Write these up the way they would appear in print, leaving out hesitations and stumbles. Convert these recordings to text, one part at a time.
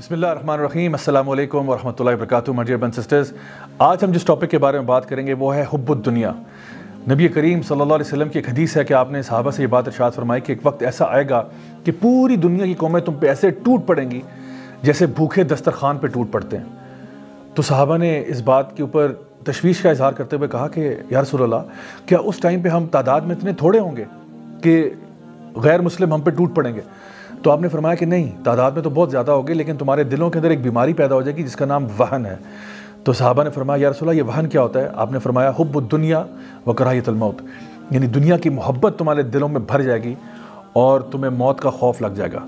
بسم اللہ الرحمن الرحیم۔ السلام علیکم ورحمۃ اللہ وبرکاتہ۔ مائی ڈیئر برادرز اینڈ سسٹرز، آج ہم جس ٹاپک کے بارے میں بات کریں گے وہ ہے حب الدنیا۔ نبی کریم صلی اللہ علیہ وسلم کی ایک حدیث ہے کہ آپ نے صحابہ سے یہ بات ارشاد فرمائی کہ ایک وقت ایسا آئے گا کہ پوری دنیا کی قومیں تم پہ ایسے ٹوٹ پڑیں گی جیسے بھوکے دسترخوان پہ ٹوٹ پڑتے ہیں۔ تو صحابہ نے اس بات کے اوپر تشویش کا اظہار کرتے ہوئے کہا کہ یا رسول اللہ، کیا اس ٹائم پہ ہم تعداد میں اتنے تھوڑے ہوں گے کہ غیر مسلم ہم پہ ٹوٹ پڑیں گے؟ تو آپ نے فرمایا کہ نہیں، تعداد میں تو بہت زیادہ ہوگی، لیکن تمہارے دلوں کے اندر ایک بیماری پیدا ہو جائے گی جس کا نام وہن ہے۔ تو صحابہ نے فرمایا یا رسول اللہ، یہ وہن کیا ہوتا ہے؟ آپ نے فرمایا حب الدنیا و کراہیت الموت، یعنی دنیا کی محبت تمہارے دلوں میں بھر جائے گی اور تمہیں موت کا خوف لگ جائے گا۔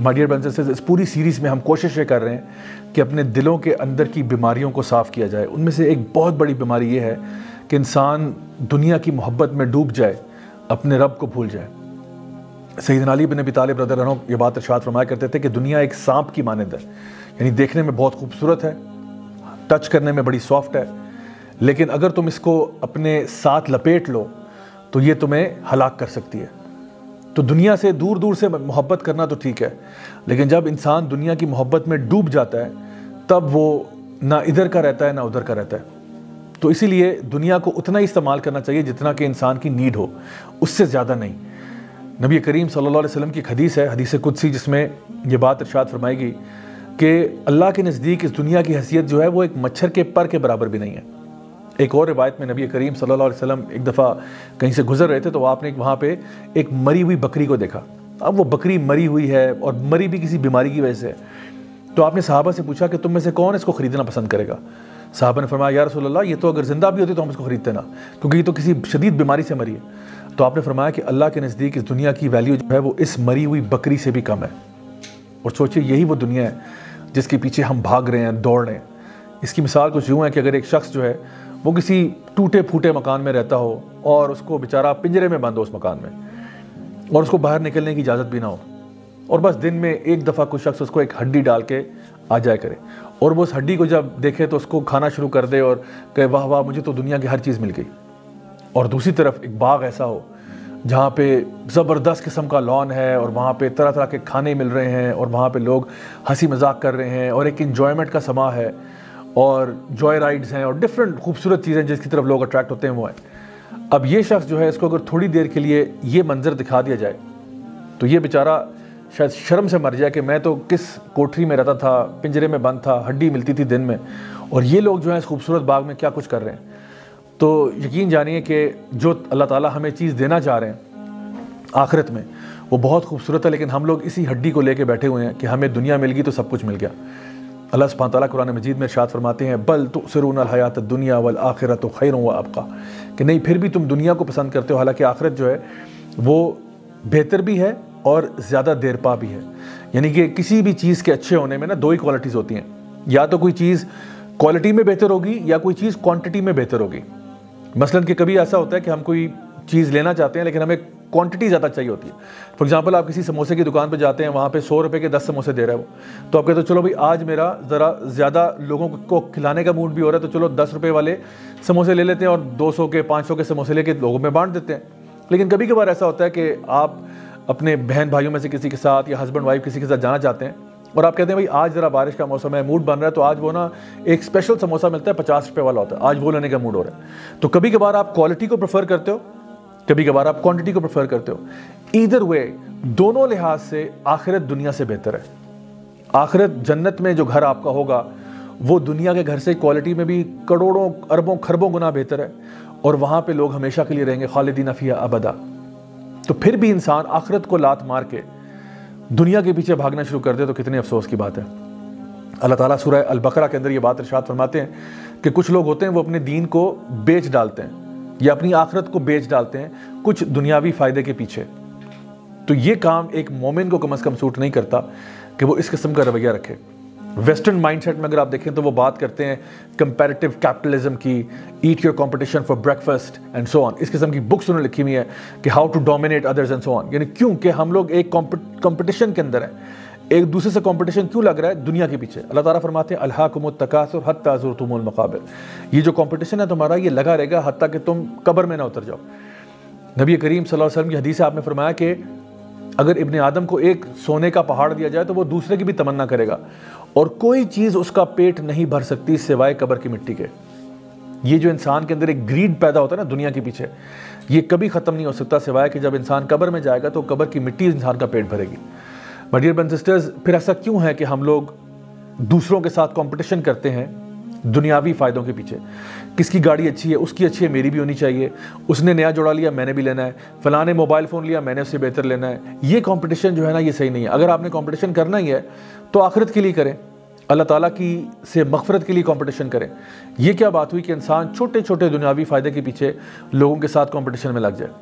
My dear brothers and sisters, اس پوری سیریز میں ہم کوشش یہ کر رہے ہیں کہ اپنے دلوں کے اندر کی بیماریوں کو صاف کیا جائے۔ ان میں سے ایک بہت بڑی بیماری یہ ہے کہ انسان دنیا کی محبت میں ڈوب جائے، اپنے رب کو بھول جائے۔ سیدنا علی بن ابی طالب رضی اللہ عنہ یہ بات ارشاد فرمایا کرتے تھے کہ دنیا ایک سانپ کی مانند ہے، یعنی دیکھنے میں بہت خوبصورت ہے، ٹچ کرنے میں بڑی سافٹ ہے، لیکن اگر تم اس کو اپنے ساتھ لپیٹ لو تو یہ تمہیں ہلاک کر سکتی ہے۔ تو دنیا سے دور دور سے محبت کرنا تو ٹھیک ہے، لیکن جب انسان دنیا کی محبت میں ڈوب جاتا ہے تب وہ نہ ادھر کا رہتا ہے نہ ادھر کا رہتا ہے۔ تو اسی لیے دنیا کو اتنا ہی استعمال کرنا چاہیے جتنا کہ انسان کی نیڈ ہو، اس سے زیادہ نہیں۔ نبی کریم صلی اللہ علیہ وسلم کی ایک حدیث ہے، حدیث قدسی، جس میں یہ بات ارشاد فرمائی گئی کہ اللہ کے نزدیک اس دنیا کی حیثیت جو ہے وہ ایک مچھر کے پر کے برابر بھی نہیں ہے۔ ایک اور روایت میں نبی کریم صلی اللہ علیہ وسلم ایک دفعہ کہیں سے گزر رہے تھے تو آپ نے وہاں پہ ایک مری ہوئی بکری کو دیکھا۔ اب وہ بکری مری ہوئی ہے اور مری بھی کسی بیماری کی وجہ سے۔ تو آپ نے صحابہ سے پوچھا کہ تم میں سے کون اس کو خریدنا پسند کرے گا؟ صحابہ نے فرمایا یا رسول اللہ، یہ تو اگر زندہ بھی ہوتی تو ہم اس کو خریدتے نا، کیونکہ یہ تو کسی شدید بیماری سے مری ہے۔ تو آپ نے فرمایا کہ اللہ کے نزدیک اس دنیا کی ویلیو جو ہے وہ اس مری ہوئی بکری سے بھی کم ہے۔ اور سوچئے یہی وہ دنیا ہے جس کے پیچھے ہم بھاگ رہے ہیں، دوڑ رہے ہیں۔ اس کی مثال کچھ یوں ہے کہ اگر ایک شخص جو ہے وہ کسی ٹوٹے پھوٹے مکان میں رہتا ہو اور اس کو بیچارہ پنجرے میں بند ہو اس مکان میں، اور اس کو باہر نکلنے کی اجازت بھی نہ ہو، اور بس دن میں ایک دفعہ کوئی شخص اس کو ایک ہڈی ڈال کے آ جائے کرے، اور وہ اس ہڈی کو جب دیکھے تو اس کو کھانا شروع کر دے اور کہ واہ واہ مجھے تو دنیا کی ہر چیز مل گئی۔ اور دوسری طرف ایک باغ ایسا ہو جہاں پہ زبردست قسم کا لان ہے اور وہاں پہ طرح طرح کے کھانے مل رہے ہیں اور وہاں پہ لوگ ہنسی مذاق کر رہے ہیں اور ایک انجوائمنٹ کا سما ہے اور جوائے رائڈز ہیں اور ڈفرینٹ خوبصورت چیزیں جس کی طرف لوگ اٹریکٹ ہوتے ہیں وہ ہیں۔ اب یہ شخص جو ہے اس کو اگر تھوڑی دیر کے لیے یہ منظر دکھا دیا جائے تو یہ بیچارہ شاید شرم سے مر جائے کہ میں تو کس کوٹری میں رہتا تھا، پنجرے میں بند تھا، ہڈی ملتی تھی دن میں، اور یہ لوگ جو ہیں اس خوبصورت باغ میں کیا کچھ کر رہے ہیں۔ تو یقین جانیے کہ جو اللہ تعالیٰ ہمیں چیز دینا چاہ رہے ہیں آخرت میں وہ بہت خوبصورت ہے، لیکن ہم لوگ اسی ہڈی کو لے کے بیٹھے ہوئے ہیں کہ ہمیں دنیا مل گئی تو سب کچھ مل گیا۔ اللہ سبحانہ تعالیٰ قرآن مجید میں ارشاد فرماتے ہیں بل تؤثرون الحیات الدنیا والآخرۃ خیر وابقیٰ، کہ نہیں پھر بھی تم دنیا کو پسند کرتے ہو، حالانکہ آخرت جو ہے وہ بہتر بھی ہے اور زیادہ دیر پا بھی ہے۔ یعنی کہ کسی بھی چیز کے اچھے ہونے میں نا دو ہی کوالٹیز ہوتی ہیں، یا تو کوئی چیز کوالٹی میں بہتر ہوگی یا کوئی چیز کوانٹٹی میں بہتر ہوگی۔ مثلاً کہ کبھی ایسا ہوتا ہے کہ ہم کوئی چیز لینا چاہتے ہیں لیکن ہمیں کوانٹٹی زیادہ چاہیے ہوتی ہے۔ فار ایگزامپل آپ کسی سموسے کی دکان پہ جاتے ہیں، وہاں پہ 100 روپے کے 10 سموسے دے رہا ہے وہ، تو آپ کہتے ہو چلو بھائی آج میرا ذرا زیادہ لوگوں کو کھلانے کا موڈ بھی ہو رہا ہے تو چلو 10 روپے والے سموسے لے لیتے ہیں اور 200 کے 500 کے سموسے لے کے لوگوں میں بانٹ دیتے ہیں۔ لیکن کبھی کبھار ایسا ہوتا ہے کہ آپ اپنے بہن بھائیوں میں سے کسی کے ساتھ یا ہسبینڈ وائف کسی کے ساتھ جانا چاہتے ہیں اور آپ کہتے ہیں بھائی آج ذرا بارش کا موسم ہے، موڈ بن رہا ہے، تو آج وہ نا ایک اسپیشل سموسہ ملتا ہے 50 روپے والا ہوتا ہے، آج وہ لینے کا موڈ ہو رہا ہے۔ تو کبھی کبھار آپ کوالٹی کو پریفر کرتے ہو، کبھی کبھار آپ کوانٹٹی کو پریفر کرتے ہو۔ ایدر وے دونوں لحاظ سے آخرت دنیا سے بہتر ہے۔ آخرت جنت میں جو گھر آپ کا ہوگا وہ دنیا کے گھر سے کوالٹی میں بھی کروڑوں اربوں خربوں گنا بہتر ہے، اور وہاں پہ لوگ ہمیشہ کے لیے رہیں گے، خالدین فیہا ابدا۔ تو پھر بھی انسان آخرت کو لات مار کے دنیا کے پیچھے بھاگنا شروع کر دے تو کتنے افسوس کی بات ہے۔ اللہ تعالیٰ سورہ البقرہ کے اندر یہ بات ارشاد فرماتے ہیں کہ کچھ لوگ ہوتے ہیں وہ اپنے دین کو بیچ ڈالتے ہیں یا اپنی آخرت کو بیچ ڈالتے ہیں کچھ دنیاوی فائدے کے پیچھے۔ تو یہ کام ایک مومن کو کم از کم سوٹ نہیں کرتا کہ وہ اس قسم کا رویہ رکھے۔ ویسٹرن مائنڈ سیٹ میں اگر آپ دیکھیں تو وہ بات کرتے ہیں کمپیریٹیو کیپٹلزم کی، eat your competition for breakfast and so on, اس قسم کی بکس انہوں نے لکھی ہوئی ہیں کہ how to dominate others and so on, یعنی کیوں کہ ہم لوگ ایک کمپٹیشن کے اندر ہیں، ایک دوسرے سے کمپٹیشن کیوں لگ رہا ہے؟ دنیا کے پیچھے۔ اللہ تعالیٰ فرماتے ہیں الہاکم التکاثر حتی زرتم المقابر، یہ جو کمپٹیشن ہے تمہارا یہ لگا رہے گا حتیٰ کہ تم قبر میں نہ اتر جاؤ۔ نبی کریم صلی اللہ علیہ وسلم کی حدیث ہے، آپ نے فرمایا کہ اگر ابن آدم کو ایک سونے کا پہاڑ دیا جائے تو وہ دوسرے کی بھی تمنا کرے گا، اور کوئی چیز اس کا پیٹ نہیں بھر سکتی سوائے قبر کی مٹی کے۔ یہ جو انسان کے اندر ایک گریڈ پیدا ہوتا ہے نا دنیا کے پیچھے، یہ کبھی ختم نہیں ہو سکتا سوائے کہ جب انسان قبر میں جائے گا تو قبر کی مٹی انسان کا پیٹ بھرے گی۔ مائی ڈیئر برادرز اینڈ سسٹرز، پھر ایسا کیوں ہے کہ ہم لوگ دوسروں کے ساتھ کمپٹیشن کرتے ہیں دنیاوی فائدوں کے پیچھے؟ کس کی گاڑی اچھی ہے، اس کی اچھی ہے، میری بھی ہونی چاہیے، اس نے نیا جوڑا لیا میں نے بھی لینا ہے، فلاں نے موبائل فون لیا میں نے اس سے بہتر لینا ہے۔ یہ کمپٹیشن جو ہے نا یہ صحیح نہیں ہے۔ اگر آپ نے کمپٹیشن کرنا ہی ہے تو آخرت کے لیے کریں، اللہ تعالیٰ کی سے مغفرت کے لیے کمپٹیشن کریں۔ یہ کیا بات ہوئی کہ انسان چھوٹے چھوٹے دنیاوی فائدے کے پیچھے لوگوں کے ساتھ کمپٹیشن میں لگ جائے؟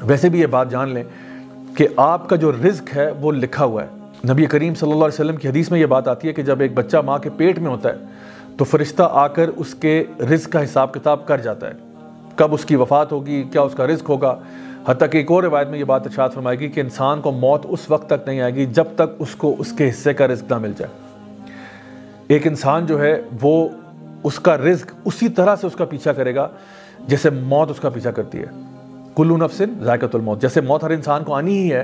ویسے بھی یہ بات جان لیں کہ آپ کا جو رزق ہے وہ لکھا ہوا ہے۔ نبی کریم صلی اللہ علیہ وسلم کی حدیث میں یہ بات آتی ہے کہ جب ایک بچہ ماں کے پیٹ میں ہوتا ہے تو فرشتہ آ کر اس کے رزق کا حساب کتاب کر جاتا ہے، کب اس کی وفات ہوگی، کیا اس کا رزق ہوگا۔ حتیٰ کہ ایک اور روایت میں یہ بات ارشاد فرمائے گی کہ انسان کو موت اس وقت تک نہیں آئے گی جب تک اس کو اس کے حصے کا رزق نہ مل جائے۔ ایک انسان جو ہے وہ اس کا رزق اسی طرح سے اس کا پیچھا کرے گا جیسے موت اس کا پیچھا کرتی ہے۔ کلو نفس ذائقۃ الموت، جیسے موت ہر انسان کو آنی ہی ہے،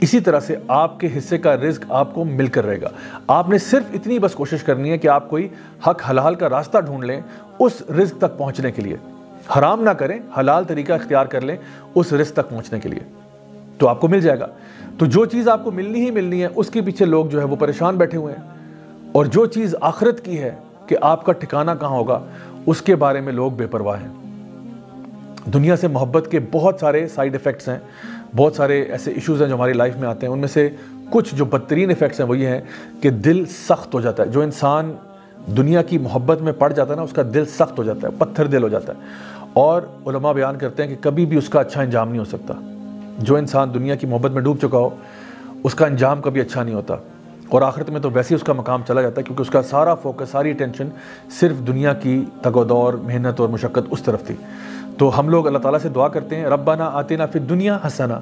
اسی طرح سے آپ کے حصے کا رزق آپ کو مل کر رہے گا۔ آپ نے صرف اتنی بس کوشش کرنی ہے کہ آپ کوئی حق حلال کا راستہ ڈھونڈ لیں اس رزق تک پہنچنے کے لیے، حرام نہ کریں، حلال طریقہ اختیار کر لیں اس رزق تک پہنچنے کے لیے، تو آپ کو مل جائے گا۔ تو جو چیز آپ کو ملنی ہی ملنی ہے اس کے پیچھے لوگ جو ہے وہ پریشان بیٹھے ہوئے ہیں، اور جو چیز آخرت کی ہے کہ آپ کا ٹھکانہ کہاں ہوگا اس کے بارے میں لوگ بے پرواہ ہیں۔ دنیا سے محبت کے بہت سارے سائیڈ ایفیکٹس ہیں، بہت سارے ایسے ایشوز ہیں جو ہماری لائف میں آتے ہیں، ان میں سے کچھ جو بدترین ایفیکٹس ہیں وہ یہ ہیں کہ دل سخت ہو جاتا ہے۔ جو انسان دنیا کی محبت میں پڑ جاتا ہے نا اس کا دل سخت ہو جاتا ہے، پتھر دل ہو جاتا ہے، اور علماء بیان کرتے ہیں کہ کبھی بھی اس کا اچھا انجام نہیں ہو سکتا۔ جو انسان دنیا کی محبت میں ڈوب چکا ہو اس کا انجام کبھی اچھا نہیں ہوتا، اور آخرت میں تو ویسے ہی اس کا مقام چلا جاتا ہے، کیونکہ اس کا سارا فوکس، ساری اٹینشن صرف دنیا کی تگ و دور، محنت اور مشقت اس طرف تھی۔ تو ہم لوگ اللہ تعالیٰ سے دعا کرتے ہیں ربنا آتنا فی الدنیا حسنہ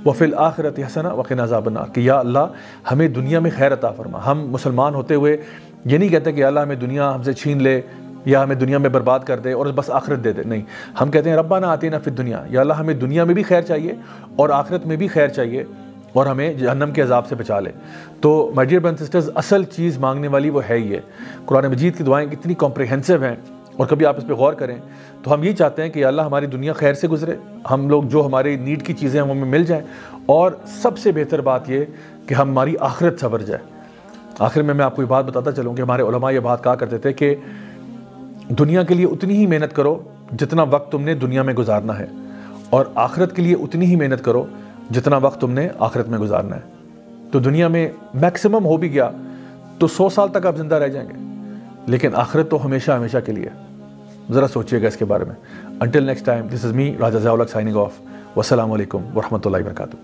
وفی الآخرۃ حسنہ وقنا عذاب النار، کہ یا اللہ ہمیں دنیا میں خیر عطا فرما۔ ہم مسلمان ہوتے ہوئے یہ نہیں کہتے کہ اللہ ہمیں دنیا ہم سے چھین لے یا ہمیں دنیا میں برباد کر دے اور بس آخرت دے دے، نہیں، ہم کہتے ہیں ربنا آتنا فی الدنیا، یا اللہ ہمیں دنیا میں بھی خیر چاہیے اور آخرت میں بھی خیر چاہیے، اور ہمیں جہنم کے عذاب سے بچا لے۔ تو مائی ڈیئر برادرز اینڈ سسٹرز، اصل چیز مانگنے والی وہ ہے ہی ہے۔ قرآن مجید کی دعائیں کتنی کمپریہنسو ہیں، اور کبھی آپ اس پہ غور کریں تو ہم یہ چاہتے ہیں کہ اللہ ہماری دنیا خیر سے گزرے، ہم لوگ جو ہماری نیڈ کی چیزیں ہمیں مل جائیں، اور سب سے بہتر بات یہ کہ ہماری آخرت سنور جائے۔ آخر میں آپ کو یہ بات بتاتا چلوں کہ ہمارے علماء یہ بات کہا کرتے تھے کہ دنیا کے لیے اتنی ہی محنت کرو جتنا وقت تم نے دنیا میں گزارنا ہے، اور آخرت کے لیے اتنی ہی محنت کرو جتنا وقت تم نے آخرت میں گزارنا ہے۔ تو دنیا میں میکسیمم ہو بھی گیا تو 100 سال تک آپ زندہ رہ جائیں گے، لیکن آخرت تو ہمیشہ ہمیشہ کے لیے۔ ذرا سوچئے گا اس کے بارے میں۔ انٹل نیکسٹ ٹائم، دس از می راجہ ضیاء الحق سائننگ آف، والسلام علیکم ورحمۃ اللہ وبرکاتہ۔